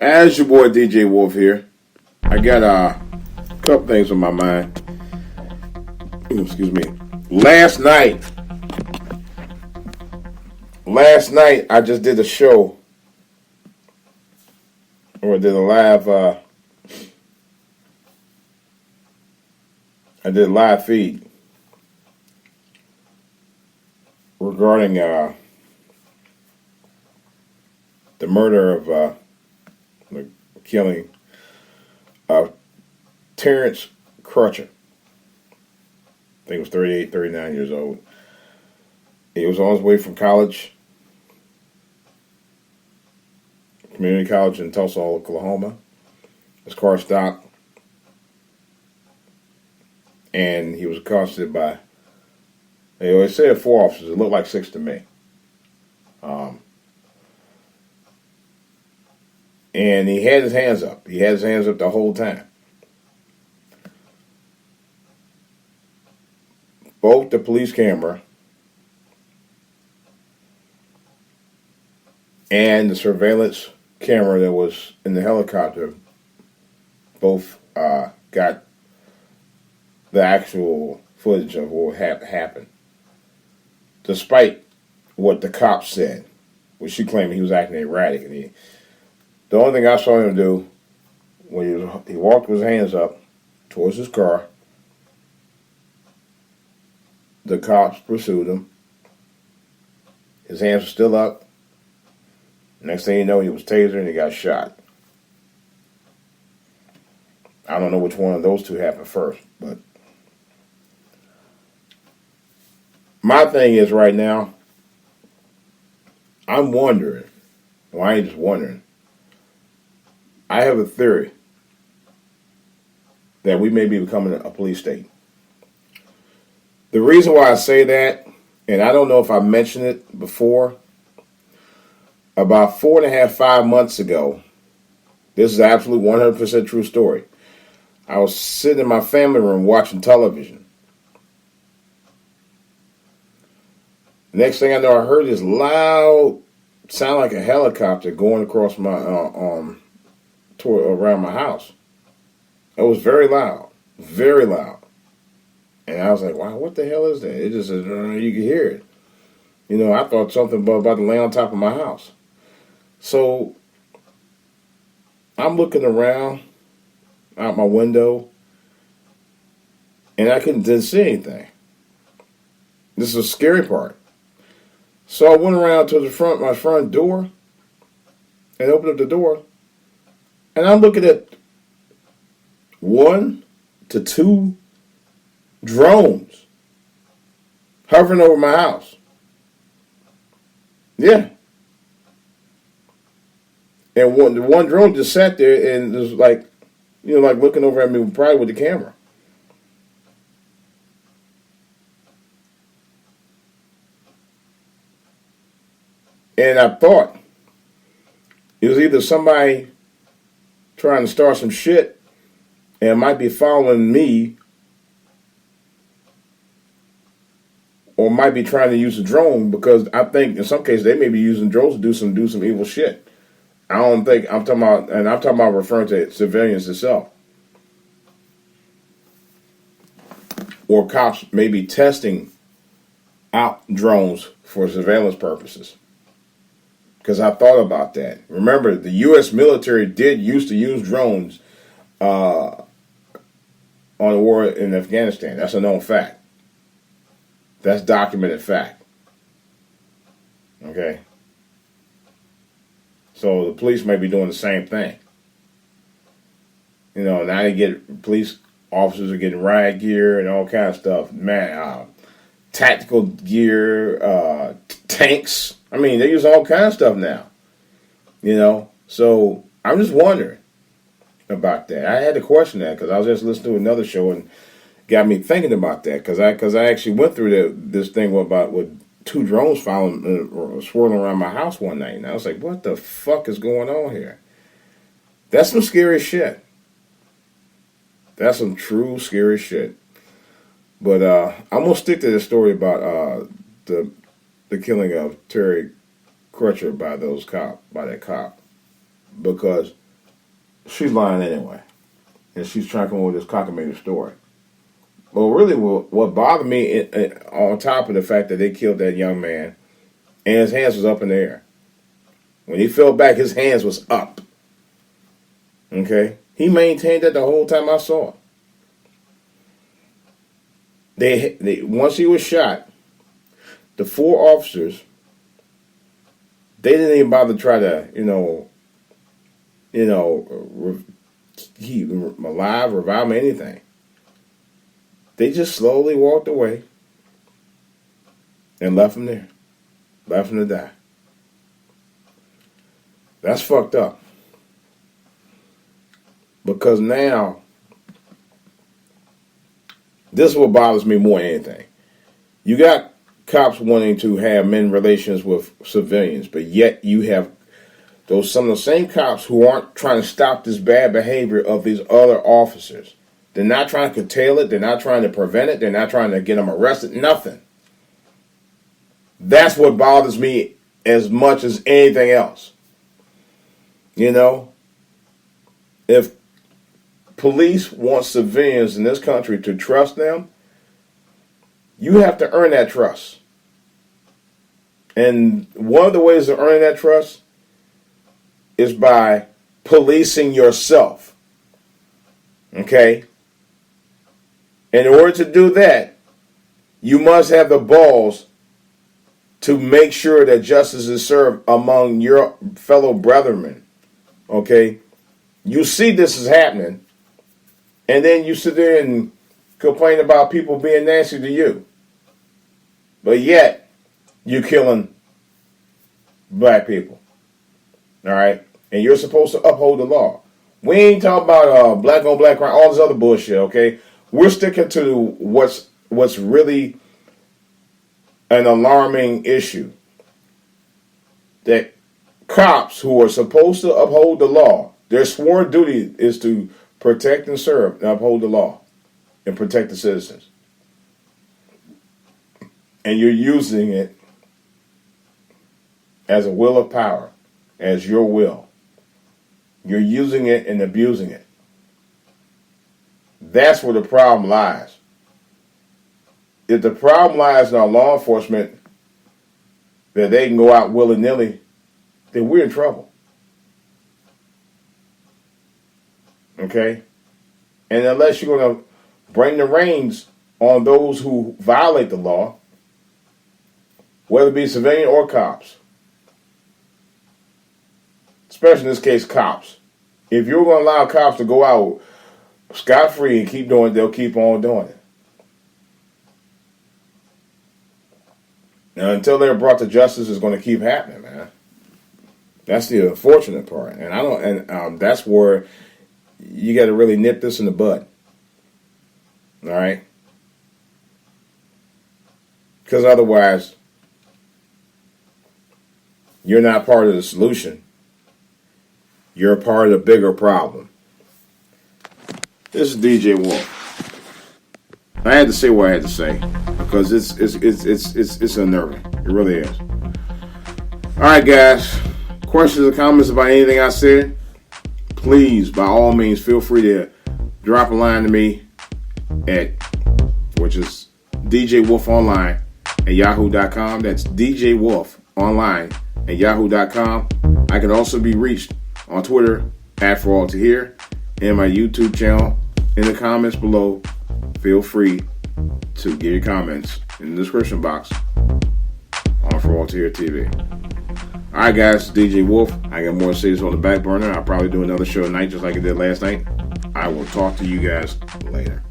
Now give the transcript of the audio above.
As your boy DJ Wolf here, I got a couple things on my mind. Excuse me. Last night I just did a show, or did a live. I did a live feed regarding the murder of the killing of Terrence Crutcher. I think he was 38, 39 years old. He was on his way from college, community college in Tulsa, Oklahoma. His car stopped, and he was accosted by, they always say 4 officers. It looked like 6 to me. And he had his hands up. He had his hands up the whole time. Both the police camera and the surveillance camera that was in the helicopter both got the actual footage of what happened. Despite what the cops said, which she claimed he was acting erratic. And the only thing I saw him do when he walked with his hands up towards his car, the cops pursued him. His hands were still up. Next thing you know, he was tasered and he got shot. I don't know which one of those two happened first, but my thing is right now, I'm wondering, well, I ain't just wondering, I have a theory that we may be becoming a police state. The reason why I say that, and I don't know if I mentioned it before, about 4.5, 5 months ago, this is an absolute 100% true story. I was sitting in my family room watching television. Next thing I know, I heard this loud sound like a helicopter going across my around my house. It was very loud, very loud. And I was like, wow, what the hell is that? It just said, you could hear it. You know, I thought something about to land on top of my house. So I'm looking around out my window, and I didn't see anything. This is the scary part. So I went around to my front door, and opened up the door, and I'm looking at 1 to 2 drones hovering over my house. Yeah. And one drone just sat there and was like, like looking over at me, probably with the camera. And I thought it was either somebody trying to start some shit and might be following me, or might be trying to use a drone, because I think in some cases they may be using drones to do some evil shit. I don't think I'm talking about referring to civilians itself. Or cops may be testing out drones for surveillance purposes. Because I thought about that. Remember, the U.S. military used to use drones on the war in Afghanistan. That's a known fact. That's documented fact. Okay? So the police may be doing the same thing. Now police officers are getting riot gear and all kinds of stuff. Man, tactical gear, tanks. I mean, they use all kinds of stuff now. So I'm just wondering about that. I had to question that because I was just listening to another show and got me thinking about that, because I actually went through this thing with 2 drones following or swirling around my house one night, and I was like, what the fuck is going on here? That's some scary shit. That's some true scary shit. But I'm gonna stick to this story about the killing of Terry Crutcher by that cop, because she's lying anyway. And she's trying to come up with this cockamamie story. But really, what bothered me, on top of the fact that they killed that young man, and his hands was up in the air. When he fell back, his hands was up. Okay? He maintained that the whole time I saw it. They once he was shot, the 4 officers, they didn't even bother to try to, keep him alive, revive him, anything. They just slowly walked away and left him there. Left him to die. That's fucked up. Because now, this is what bothers me more than anything. You got cops wanting to have men relations with civilians, but yet you have some of the same cops who aren't trying to stop this bad behavior of these other officers. They're not trying to curtail it. They're not trying to prevent it. They're not trying to get them arrested. Nothing. That's what bothers me as much as anything else. If police want civilians in this country to trust them, you have to earn that trust. And one of the ways to earn that trust is by policing yourself. Okay? In order to do that, you must have the balls to make sure that justice is served among your fellow brethren. Okay? You see this is happening, and then you sit there and complain about people being nasty to you. But yet, you're killing black people. All right? And you're supposed to uphold the law. We ain't talking about black on black crime, all this other bullshit, okay? We're sticking to what's really an alarming issue. That cops who are supposed to uphold the law, their sworn duty is to protect and serve and uphold the law and protect the citizens. And you're using it as a will of power, as your will. You're using it and abusing it. That's where the problem lies. If the problem lies in our law enforcement, that they can go out willy-nilly, then we're in trouble. Okay? And unless you're going to bring the reins on those who violate the law, whether it be civilian or cops, especially in this case, cops. If you're going to allow cops to go out scot-free and keep doing it, they'll keep on doing it. Now, until they're brought to justice, it's going to keep happening, man. That's the unfortunate part, and that's where you got to really nip this in the bud. All right, because otherwise, you're not part of the solution. You're a part of the bigger problem. This is DJ Wolf. I had to say what I had to say because it's unnerving. It really is. All right, guys. Questions or comments about anything I said? Please, by all means, feel free to drop a line to me which is djwolfonline@yahoo.com. That's djwolfonline@yahoo.com. I can also be reached on Twitter @ForAllToHear, and my YouTube channel. In the comments below, feel free to give your comments in the description box on For All To Hear TV. Alright guys, it's DJ Wolf. I got more to say on the back burner. I'll probably do another show tonight just like I did last night. I will talk to you guys later.